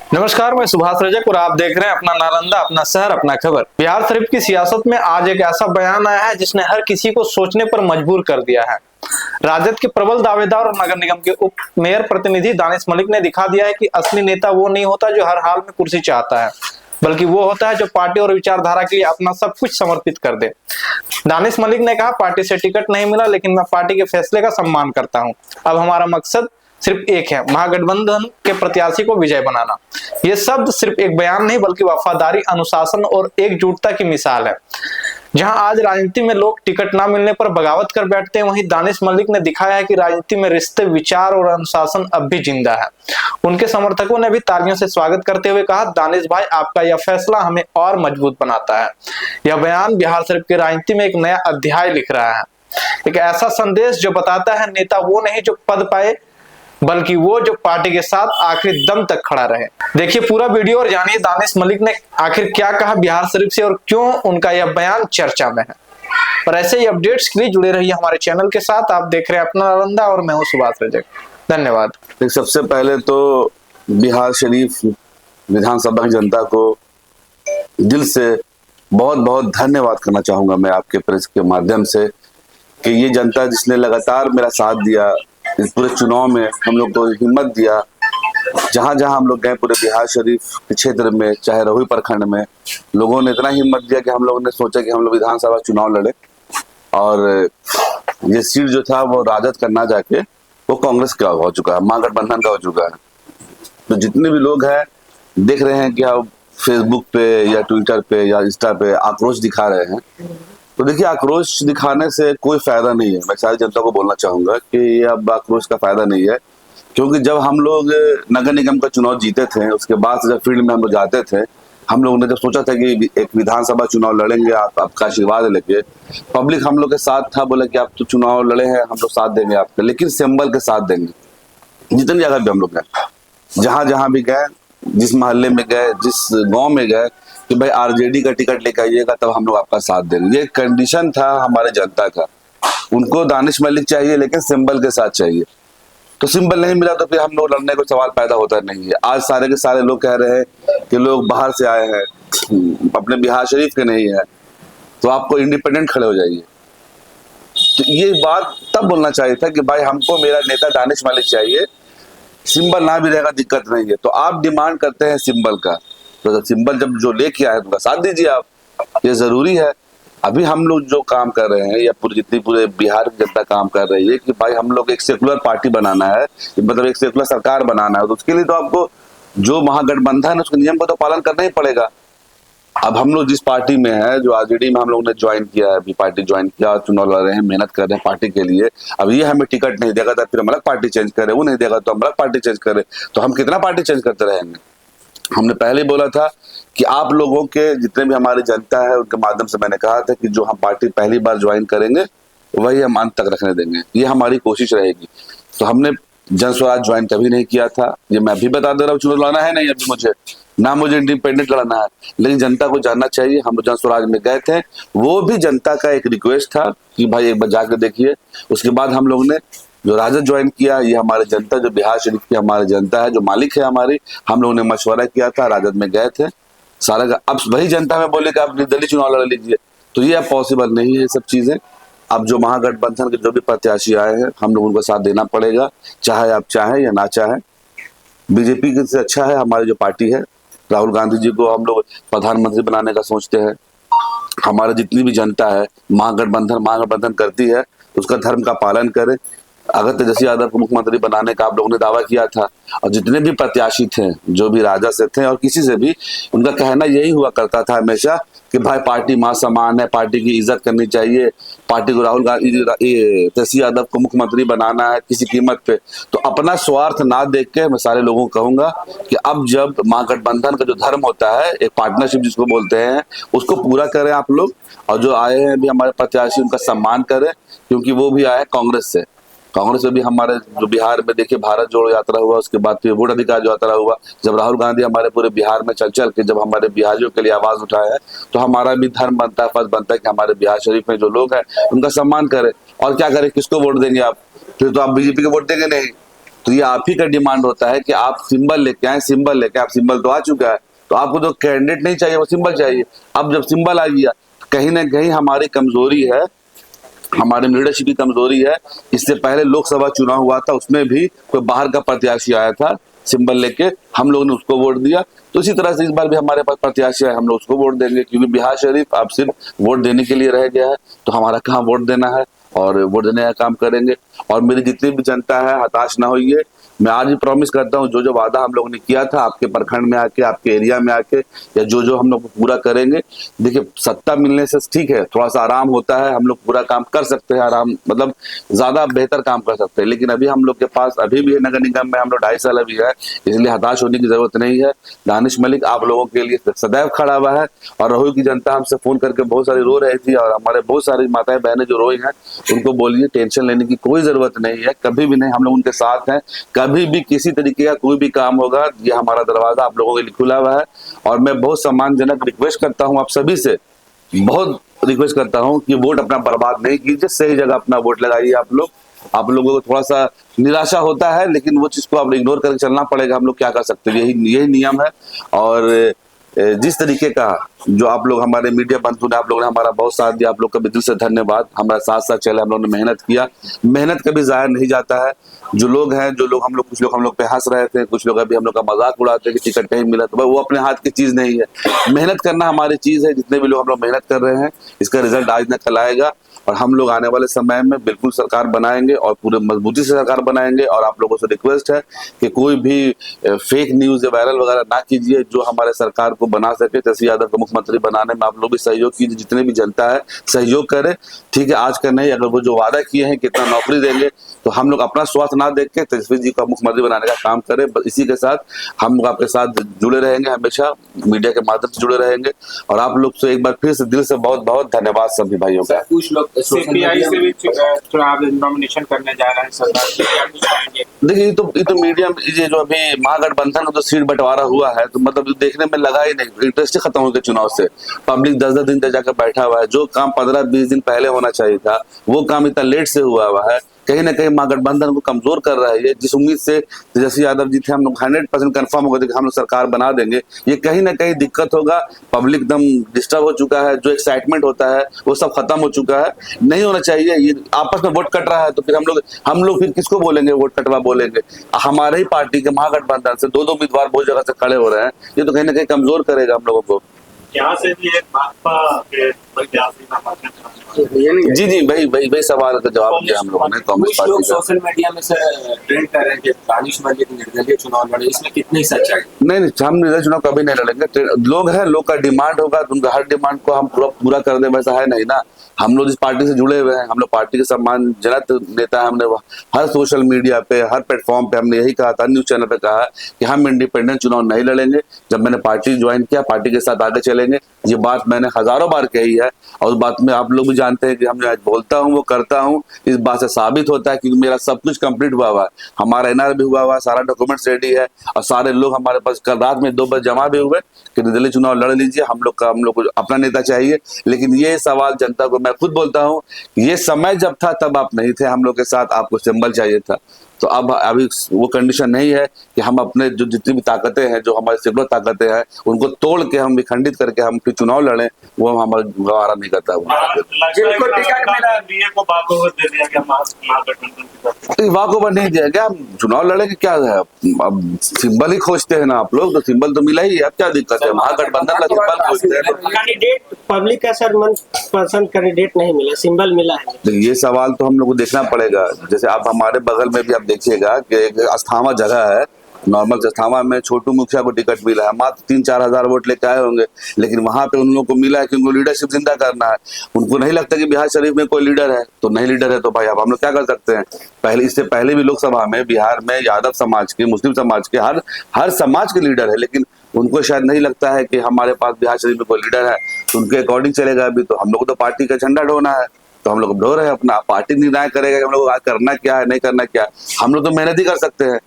नमस्कार, मैं सुभाष रजक और आप देख रहे हैं अपना नालंदा, अपना शहर, अपना खबर। बिहार शरीफ की सियासत में आज एक ऐसा बयान आया है जिसने हर किसी को सोचने पर मजबूर कर दिया है। राजद के प्रबल दावेदार और नगर निगम के उप मेयर प्रतिनिधि दानिश मलिक ने दिखा दिया है कि असली नेता वो नहीं होता जो हर हाल में कुर्सी चाहता है, बल्कि वो होता है जो पार्टी और विचारधारा के लिए अपना सब कुछ समर्पित कर दे। दानिश मलिक ने कहा, पार्टी से टिकट नहीं मिला लेकिन मैं पार्टी के फैसले का सम्मान करता हूं। अब हमारा मकसद सिर्फ एक है, महागठबंधन के प्रत्याशी को विजय बनाना। ये शब्द सिर्फ एक बयान नहीं बल्कि वफादारी, अनुशासन और एकजुटता की मिसाल है। जहां आज राजनीति में लोग टिकट ना मिलने पर बगावत कर बैठते हैं, वहीं दानिश मलिक ने दिखाया है कि राजनीति में रिश्ते, विचार और अनुशासन अब भी जिंदा है। उनके समर्थकों ने भी तालियों से स्वागत करते हुए कहा, दानिश भाई, आपका यह फैसला हमें और मजबूत बनाता है। यह बयान बिहार शरीफ की राजनीति में एक नया अध्याय लिख रहा है, एक ऐसा संदेश जो बताता है नेता वो नहीं जो पद पाए, बल्कि वो जो पार्टी के साथ आखिरी दम तक खड़ा रहे। देखिए पूरा वीडियो और जानिए दानिश मलिक ने आखिर क्या कहा बिहार शरीफ से और क्यों उनका यह बयान चर्चा में है। और ऐसे ही अपडेट्स के लिए जुड़े रहिए हमारे चैनल के साथ। आप देख रहे हैं अपना नालंदा और मैं हूं सुभाष रजक। धन्यवाद। सबसे पहले तो बिहार शरीफ विधानसभा की जनता को दिल से बहुत बहुत धन्यवाद करना चाहूंगा मैं आपके प्रेस के माध्यम से, कि ये जनता जिसने लगातार मेरा साथ दिया इस पूरे चुनाव में, हम लोग को हिम्मत दिया। जहां जहां हम लोग गए पूरे बिहार शरीफ के क्षेत्र में, चाहे रहुई प्रखंड में, लोगों ने इतना हिम्मत दिया कि हम लोगों ने सोचा कि हम लोग विधानसभा चुनाव लड़े और ये सीट जो था वो राजद का ना जाके वो कांग्रेस का हो चुका है, महागठबंधन का हो चुका है। तो जितने भी लोग हैं देख रहे हैं कि आप फेसबुक पे या ट्विटर पे या इंस्टा पे आक्रोश दिखा रहे हैं, तो देखिए आक्रोश दिखाने से कोई फायदा नहीं है। मैं सारी जनता को बोलना चाहूंगा कि ये अब आक्रोश का फायदा नहीं है, क्योंकि जब हम लोग नगर निगम का चुनाव जीते थे, उसके बाद से जब फील्ड में हम लोग जाते थे, हम लोगों ने जब सोचा था कि एक विधानसभा चुनाव लड़ेंगे, आपका आशीर्वाद लेके, पब्लिक हम लोग के साथ था, बोले कि आप तो चुनाव लड़े हैं, हम लोग साथ देंगे आपके, लेकिन सिंबल के साथ देंगे। जितनी जगह भी हम लोग गए, जहां जहां भी गए, जिस मोहल्ले में गए, जिस गाँव में गए, कि भाई आरजेडी का टिकट लेकर आइएगा तब हम लोग आपका साथ देंगे। ये कंडीशन था हमारे जनता का। उनको दानिश मलिक चाहिए लेकिन सिंबल के साथ चाहिए, तो सिंबल नहीं मिला तो फिर हम लोग लड़ने को सवाल पैदा होता नहीं है। आज सारे के सारे लोग कह रहे हैं कि लोग बाहर से आए हैं, अपने बिहार शरीफ के नहीं है, तो आपको इंडिपेंडेंट खड़े हो जाइए। तो ये बात तब बोलना चाहिए था कि भाई हमको मेरा नेता दानिश मलिक चाहिए, सिंबल ना भी रहेगा दिक्कत नहीं है। तो आप डिमांड करते हैं सिंबल का, तो सिंबल जब जो लेके आए उनका साथ दीजिए आप, ये जरूरी है। अभी हम लोग जो काम कर रहे हैं या पूरे बिहार की जनता काम कर रही है कि भाई हम लोग एक सेकुलर पार्टी बनाना है, मतलब एक सेकुलर सरकार बनाना है, तो उसके लिए तो आपको जो महागठबंधन है उसके नियम का तो पालन करना ही पड़ेगा। अब हम लोग जिस पार्टी में है, जो आरजेडी में हम लोग ने ज्वाइन किया है, अभी पार्टी ज्वाइन किया, चुनाव लड़ रहे हैं, मेहनत कर रहे हैं पार्टी के लिए। अब ये हमें टिकट नहीं देगा तो फिर हम अलग पार्टी चेंज करें, वो नहीं देगा तो हम अलग पार्टी चेंज करें, तो हम कितना पार्टी चेंज करते रहेंगे। हमने पहले ही बोला था कि आप लोगों के जितने भी हमारी जनता है उनके माध्यम से मैंने कहा था कि जो हम पार्टी पहली बार ज्वाइन करेंगे वही हम अंत तक रखने देंगे, ये हमारी कोशिश रहेगी। तो हमने जन स्वराज ज्वाइन कभी नहीं किया था, ये मैं अभी बता दे रहा हूँ। चुनाव लड़ना है नहीं अभी मुझे इंडिपेंडेंट लड़ना है, लेकिन जनता को जानना चाहिए। हम जन स्वराज में गए थे, वो भी जनता का एक रिक्वेस्ट था कि भाई एक बार जाकर देखिए। उसके बाद हम लोग ने जो राजद ज्वाइन किया, ये हमारे जनता, जो बिहार शरीफ की हमारी जनता है, जो मालिक है हमारी, हम लोगों ने मशवरा किया था, राजद में गए थे सारा का। अब वही जनता में बोले कि आप निर्दलीय चुनाव लड़ लीजिए, तो ये अब पॉसिबल नहीं है ये सब चीजें। अब जो महागठबंधन के जो भी प्रत्याशी आए हैं, हम लोग उनको साथ देना पड़ेगा, चाहे आप चाहें या ना चाहें। बीजेपी से अच्छा है हमारी जो पार्टी है, राहुल गांधी जी को हम लोग प्रधानमंत्री बनाने का सोचते हैं। हमारा जितनी भी जनता है, महागठबंधन करती है, उसका धर्म का पालन करे। अगर तेजस्वी यादव को मुख्यमंत्री बनाने का आप लोगों ने दावा किया था, और जितने भी प्रत्याशी थे, जो भी राजा से थे और किसी से भी, उनका कहना यही हुआ करता था हमेशा कि भाई पार्टी मां समान है, पार्टी की इज्जत करनी चाहिए, पार्टी को राहुल गांधी तेजस्वी यादव को मुख्यमंत्री बनाना है किसी कीमत पे। तो अपना स्वार्थ ना देख के मैं सारे लोगों को कहूंगा कि अब जब महागठबंधन का जो धर्म होता है, एक पार्टनरशिप जिसको बोलते हैं, उसको पूरा करें आप लोग। और जो आए हैं भी हमारे प्रत्याशी, उनका सम्मान करें, क्योंकि वो भी आए कांग्रेस से। कांग्रेस में भी हमारे जो बिहार में देखिए भारत जोड़ो यात्रा हुआ, उसके बाद फिर वोट अधिकार यात्रा हुआ। जब राहुल गांधी हमारे पूरे बिहार में चल के जब हमारे बिहारियों के लिए आवाज उठाया है, तो हमारा भी धर्म बनता है, फर्ज बनता है कि हमारे बिहार शरीफ में जो लोग हैं उनका सम्मान करें। और क्या करें, किसको वोट देंगे आप? फिर तो आप बीजेपी को वोट देंगे नहीं, तो ये आप ही का डिमांड होता है कि आप सिंबल लेके आए, सिंबल लेके आप सिंबल तो आ चुका है, तो आपको जो कैंडिडेट नहीं चाहिए वो सिंबल चाहिए। अब जब सिंबल आ गया, कहीं ना कहीं हमारी कमजोरी है, हमारे लीडरशिप की कमजोरी है। इससे पहले लोकसभा चुनाव हुआ था, उसमें भी कोई बाहर का प्रत्याशी आया था सिंबल लेके, हम लोगों ने उसको वोट दिया। तो इसी तरह से इस बार भी हमारे पास प्रत्याशी है, हम लोग उसको वोट देंगे, क्योंकि बिहार शरीफ अब सिर्फ वोट देने के लिए रह गया है। तो हमारा काम वोट देना है और वोट देने का काम करेंगे। और मेरी जितनी भी जनता है, हताश ना होइए। मैं आज भी प्रॉमिस करता हूँ, जो जो वादा हम लोगों ने किया था आपके प्रखंड में आके, आपके एरिया में आके, या जो जो हम लोग पूरा करेंगे। देखिए, सत्ता मिलने से ठीक है, थोड़ा सा आराम होता है, हम लोग पूरा काम कर सकते हैं, आराम मतलब ज्यादा बेहतर काम कर सकते हैं। लेकिन अभी हम लोग के पास अभी भी है, नगर निगम में हम लोग 2.5 साल अभी है, इसलिए हताश होने की जरूरत नहीं है। दानिश मलिक आप लोगों के लिए सदैव खड़ा हुआ है। और रोहू की जनता हमसे फोन करके बहुत सारी रो रही थी, और हमारे बहुत सारी माताएं बहनें जो रोई हैं, उनको बोलिए टेंशन लेने की कोई जरूरत नहीं है, कभी भी नहीं, हम लोग उनके साथ हैं। कभी भी किसी तरीके का कोई भी काम होगा, ये हमारा दरवाजा आप लोगों के लिए खुला हुआ है। और मैं बहुत सम्मानजनक रिक्वेस्ट करता हूं आप सभी से, बहुत रिक्वेस्ट करता हूं कि वोट अपना बर्बाद नहीं कीजिए, सही जगह अपना वोट लगाइए। आप लोगों को थोड़ा सा निराशा होता है, लेकिन वो चीज को आप इग्नोर करके चलना पड़ेगा, हम लोग क्या कर सकते हैं, यही नियम है। और जिस तरीके का जो आप लोग हमारे मीडिया बंधु ने, आप लोगों ने हमारा बहुत साथ दिया, आप लोग का भी दिल से धन्यवाद। हमारा साथ साथ चले, हम लोगों ने मेहनत किया, मेहनत कभी जाया नहीं जाता है। जो लोग हैं, जो लोग हम लोग, कुछ लोग हम लोग पे हंस रहे थे, कुछ लोग अभी हम लोग का मजाक उड़ाते हैं कि टिकट नहीं मिला, तो वो अपने हाथ की चीज नहीं है। मेहनत करना हमारी चीज है। जितने भी लोग हम लोग मेहनत कर रहे हैं, इसका रिजल्ट आज न कल आएगा। और हम लोग आने वाले समय में बिल्कुल सरकार बनाएंगे, और पूरे मजबूती से सरकार बनाएंगे। और आप लोगों से रिक्वेस्ट है कि कोई भी फेक न्यूज या वायरल वगैरह ना कीजिए, जो हमारे सरकार को बना सके, तेजस्वी यादव को मुख्यमंत्री बनाने में आप लोग भी सहयोग कीजिए, जितने भी जनता है सहयोग करे, ठीक है। आज का नहीं, अगर वो जो वादा किए हैं कितना नौकरी देंगे, तो हम लोग अपना स्वार्थ ना देख के तेजस्वी जी को मुख्यमंत्री बनाने का काम करें। इसी के साथ हम लोग आपके साथ जुड़े रहेंगे, हमेशा मीडिया के माध्यम से जुड़े रहेंगे। और आप लोग से एक बार फिर से दिल से बहुत बहुत धन्यवाद सभी भाइयों का। कुछ लोग सीपीआई से भी चुनाव नॉमिनेशन करने जा रहे हैं सरकार। देखिए, ये तो मीडिया में ये जो अभी महागठबंधन का जो सीट बंटवारा हुआ है, तो मतलब देखने में लगा ही नहीं, इंटरेस्ट ही खत्म हो गया चुनाव से। पब्लिक 10-10 दिन तक जाकर बैठा हुआ है। जो काम 15-20 दिन पहले होना चाहिए था, वो काम इतना लेट से हुआ है। कहीं ना कहीं महागठबंधन को कमजोर कर रहा है। ये जिस उम्मीद से तेजस्वी यादव जी थे, हम लोग 100% कंफर्म हो गए थे कि हम लोग सरकार बना देंगे, ये कहीं ना कहीं दिक्कत होगा। पब्लिक एकदम डिस्टर्ब हो चुका है, जो एक्साइटमेंट होता है वो सब खत्म हो चुका है। नहीं होना चाहिए, ये आपस में वोट कट रहा है, तो फिर हम लोग फिर किसको बोलेंगे वोट कटवा बोलेंगे। हमारे ही पार्टी के महागठबंधन से 2-2 उम्मीदवार बहुत जगह से खड़े हो रहे हैं, ये तो कहीं ना कहीं कमजोर करेगा हम लोगों को। यहाँ से भी एक भाजपा के जी वही सवाल का जवाब दिया हम लोगों ने कांग्रेस पार्टी का। सोशल मीडिया में सर ट्रेंड कर रहे हैं कि दानिश मलिक निर्दलीय चुनाव लड़े, इसमें कितनी सच्चाई? नहीं, हम निर्दलीय चुनाव कभी नहीं लड़ेंगे। लोग हैं, लोग का डिमांड होगा, तो उनका हर डिमांड को हम पूरा कर दें, वैसा है नहीं ना। हम लोग इस पार्टी से जुड़े हुए हैं, हम लोग पार्टी के सम्मानजनक नेता है। हमने हर सोशल मीडिया पे, हर प्लेटफॉर्म पे हमने यही कहा था, न्यूज चैनल पे कहा कि हम इंडिपेंडेंट चुनाव नहीं लड़ेंगे। जब मैंने पार्टी ज्वाइन किया, पार्टी के साथ आगे चलेंगे, ये बात मैंने हजारों बार कही है। और उस बात में आप लोग भी जानते हैं कि हम आज बोलता हूँ वो करता हूँ, इस बात से साबित होता है, क्योंकि मेरा सब कुछ कंप्लीट हुआ है। हमारा एनआर भी हुआ है, सारा डॉक्यूमेंट्स रेडी है, और सारे लोग हमारे पास कल रात में 2 बजे जमा भी हुए कि निर्दलीय चुनाव लड़ लीजिए, हम लोग को अपना नेता चाहिए। लेकिन ये सवाल जनता को मैं खुद बोलता हूँ, ये समय जब था तब आप नहीं थे हम लोग के साथ, आपको सिंबल चाहिए था। तो अब अभी वो कंडीशन नहीं है कि हम अपने जो जितनी भी ताकतें हैं, जो हमारी सैकड़ों ताकतें हैं, उनको तोड़ के हम विखंडित करके हम फिर चुनाव लड़ें, वो हमारा गवारा नहीं करता। जिनको टिकट मिला बीए को वाकओवर दे दिया गया महागठबंधन की तरफ। वाकओवर नहीं दिया गया, हम चुनाव लड़ेंगे, क्या है अब सिंबल ही खोजते हैं ना आप लोग, तो सिंबल तो मिला ही है, अब क्या दिक्कत है। महागठबंधन का सिंबल खोजते हैं। कैंडिडेट पब्लिक का सर मनपसंद कैंडिडेट नहीं मिला, सिंबल मिला है। तो ये सवाल तो हम लोग को देखना पड़ेगा। जैसे आप हमारे बगल में भी आप देखिएगा कि एक अस्थामा जगह है, नॉर्मल अस्थामा में छोटू मुखिया को टिकट मिला है, मात्र 3-4 हजार वोट लेके आए होंगे। लेकिन वहां पे उन लोगों को मिला है कि उनको लीडरशिप जिंदा करना है। उनको नहीं लगता कि बिहार शरीफ में कोई लीडर है, तो नहीं लीडर है तो भाई अब हम लोग क्या कर सकते हैं। इससे पहले भी लोकसभा में बिहार में यादव समाज के, मुस्लिम समाज के, हर समाज के लीडर है, लेकिन उनको शायद नहीं लगता है कि हमारे पास बिहार शरीफ में कोई लीडर है, तो उनके अकॉर्डिंग चलेगा। अभी तो हम लोग तो पार्टी का झंडा ढोना है, तो हम लोग ढो रहे हैं अपना, पार्टी निर्णय करेगा कि हम लोग करना क्या है, नहीं करना क्या। हम लोग तो मेहनत ही कर सकते हैं।